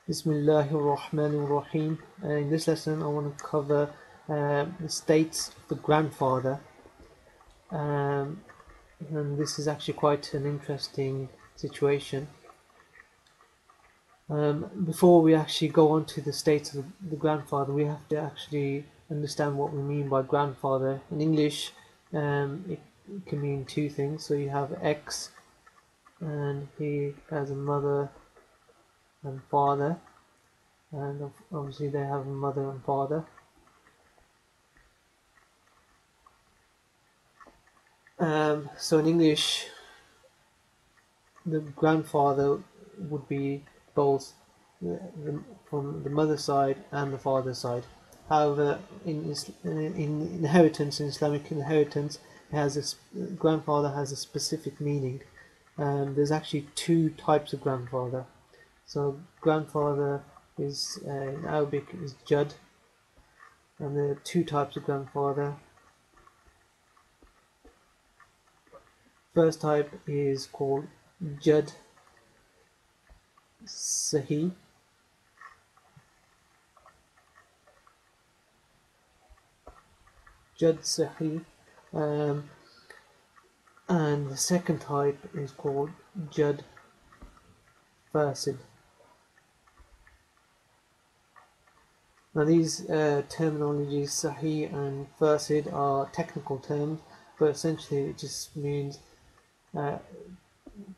Bismillahirrahmanirrahim. In this lesson, I want to cover the states of the grandfather, and this is actually quite an interesting situation. Before we actually go on to the states of the grandfather, we have to actually understand what we mean by grandfather. In English, it can mean two things. So you have X, and he has a mother and father, and obviously they have a mother and father. So in English, the grandfather would be both from the mother side and the father side. However, in inheritance, in Islamic inheritance, grandfather has a specific meaning. There's actually two types of grandfather. So grandfather is in Arabic is Jud, and there are two types of grandfather. First type is called Jud Sahi. Jud Sahi. And the second type is called Jud Fasid. Now these terminologies, Sahih and Fasid, are technical terms, but essentially it just means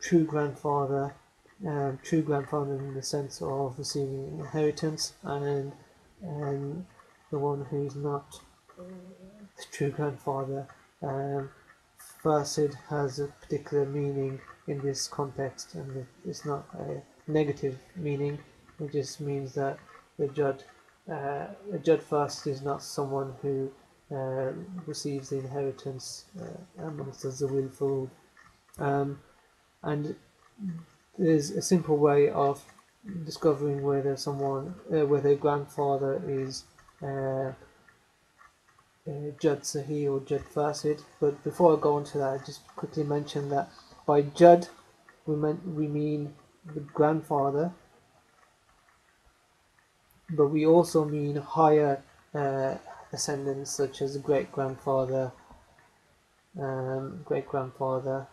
true grandfather in the sense of receiving inheritance, and the one who's not the true grandfather. Fasid has a particular meaning in this context, and it's not a negative meaning. It just means that the Jud Fasid is not someone who receives the inheritance amongst the Zawil Furud. And there's a simple way of discovering whether whether a grandfather is Jud Sahih or Jud Fasid. But before I go on to that, I just quickly mention that by Jud we mean the grandfather, but we also mean higher ascendants such as great grandfather, great grandfather,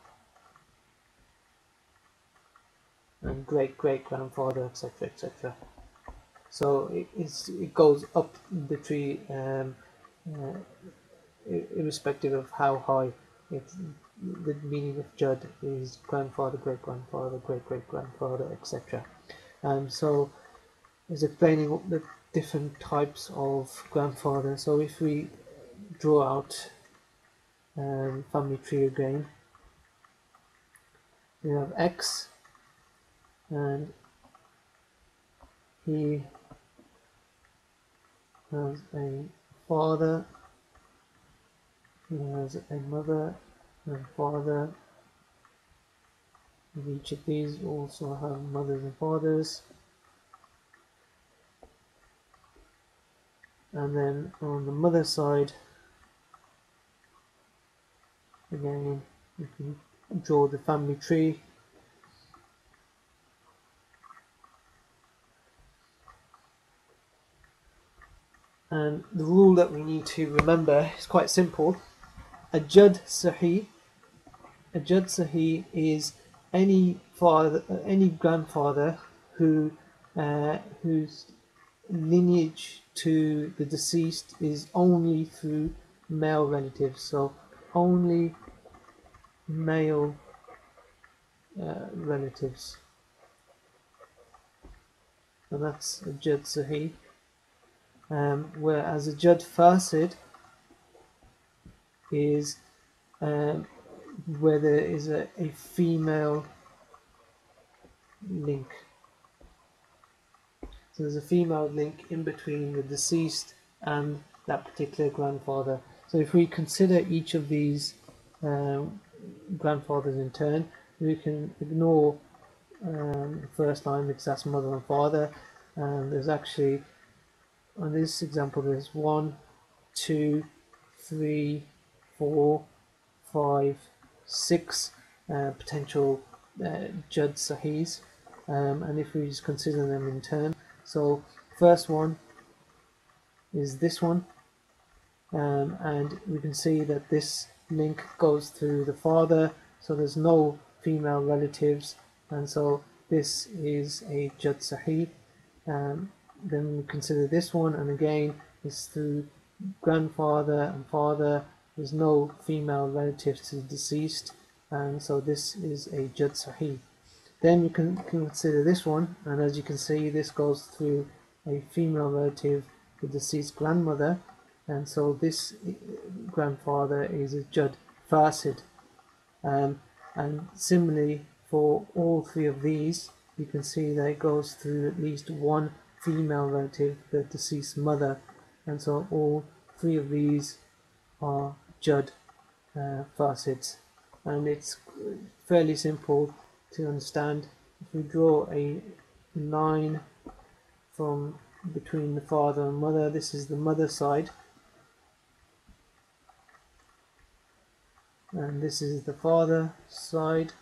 and great great grandfather, etc., etc. So it goes up the tree, irrespective of how high. The meaning of Jud is grandfather, great grandfather, great great grandfather, etc. So it's explaining the different types of grandfather. So if we draw out family tree again, we have X, and he has a father, he has a mother and father. Each of these also have mothers and fathers. And then on the mother side, again, you can draw the family tree. And the rule that we need to remember is quite simple. A Jud Sahih is any grandfather whose lineage to the deceased is only through male relatives, so only male relatives, and that's a Jud Sahih. Whereas a Jud Fasid is where there is a female link. So there's a female link in between the deceased and that particular grandfather. So if we consider each of these grandfathers in turn, we can ignore the first line because that's mother and father. There's actually, on this example, there's 1, 2, 3, 4, 5, 6 potential Jud Sahis, and if we just consider them in turn, So first one is this one, and we can see that this link goes through the father, so there's no female relatives, and so this is a Jad Sahih. Then we consider this one, and again it's through grandfather and father, there's no female relatives to the deceased, and so this is a Jad Sahih. Then we can consider this one, and as you can see, this goes through a female relative, the deceased grandmother, and so this grandfather is a Jad Fasid. And similarly, for all three of these, you can see that it goes through at least one female relative, the deceased mother, and so all three of these are Jad Fasids. And it's fairly simple to understand. If we draw a line from between the father and mother, this is the mother side, and this is the father side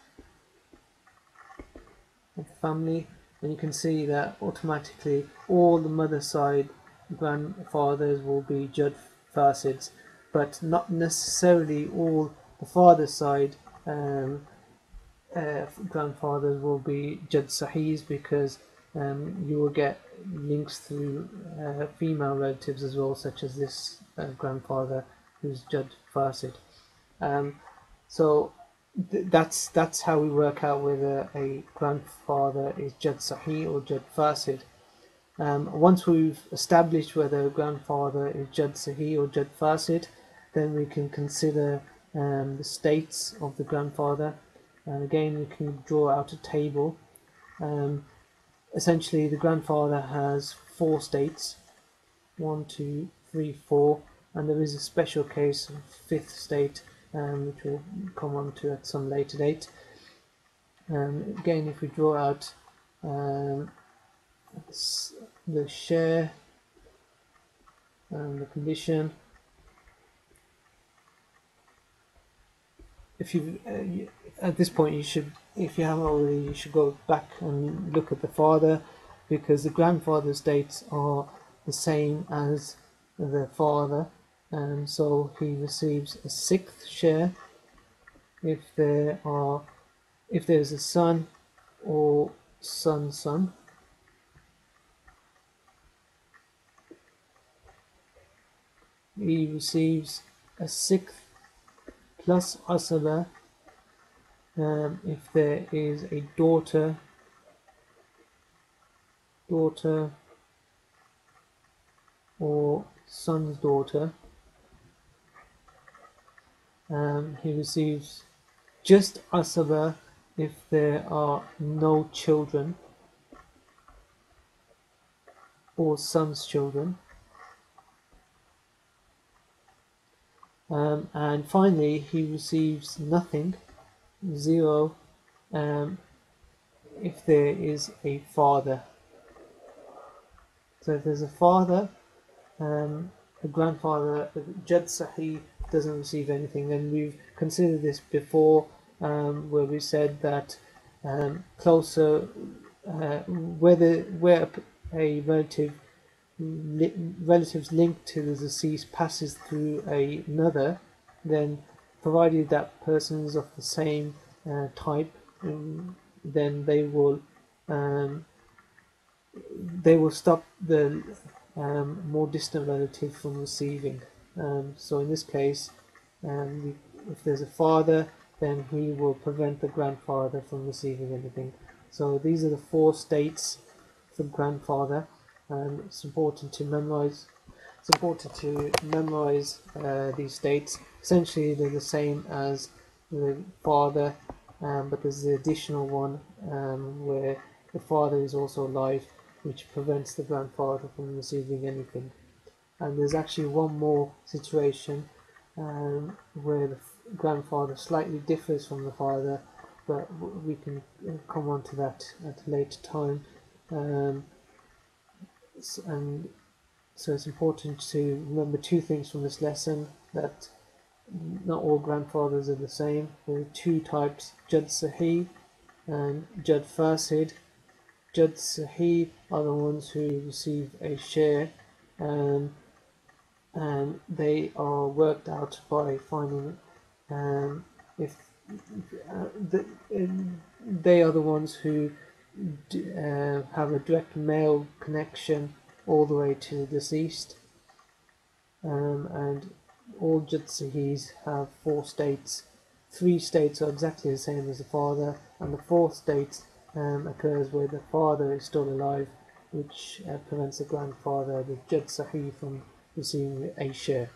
of the family, and you can see that automatically all the mother side grandfathers will be Jad Fasids, but not necessarily all the father side grandfathers will be Jad Sahis, because you will get links through female relatives as well, such as this grandfather who's Jad Fasid. So that's how we work out whether a grandfather is Jad Sahih or Jad Fasid. Once we've established whether a grandfather is Jad Sahih or Jad Fasid, then we can consider the states of the grandfather, and again we can draw out a table. Essentially the grandfather has 4 states, 1, 2, 3, 4, and there is a special case of 5th state, which we'll come on to at some later date. Again, if we draw out the share and the condition, if you at this point, you should, if you haven't already, you should go back and look at the father, because the grandfather states are the same as the father, and so he receives a 6th share if there's a son or son. He receives a 6th plus asaba if there is a daughter or son's daughter. He receives just asaba if there are no children or son's children. And finally, he receives nothing, 0, if there is a father. So if there's a father, a grandfather, Jad Sahih doesn't receive anything, and we've considered this before, where we said that closer, where a relatives linked to the deceased passes through another, then provided that person is of the same type, then they will stop the more distant relative from receiving. So in this case, if there's a father, then he will prevent the grandfather from receiving anything. So these are the 4 states for grandfather, and it's important to memorize. It's important to memorize these states. Essentially, they're the same as the father, but there's the additional one where the father is also alive, which prevents the grandfather from receiving anything. And there's actually one more situation where the grandfather slightly differs from the father, but we can come on to that at a later time. And so it's important to remember 2 things from this lesson: that not all grandfathers are the same. There are 2 types, Jad Sahih and Jad Fasid, Jud Sahih are the ones who receive a share, um, and they are worked out by finding if the, they are the ones who have a direct male connection all the way to the deceased, and all Jutsahis have 4 states. 3 states are exactly the same as the father, and the 4th state occurs where the father is still alive, which prevents the grandfather, the Judsahi, from receiving a share.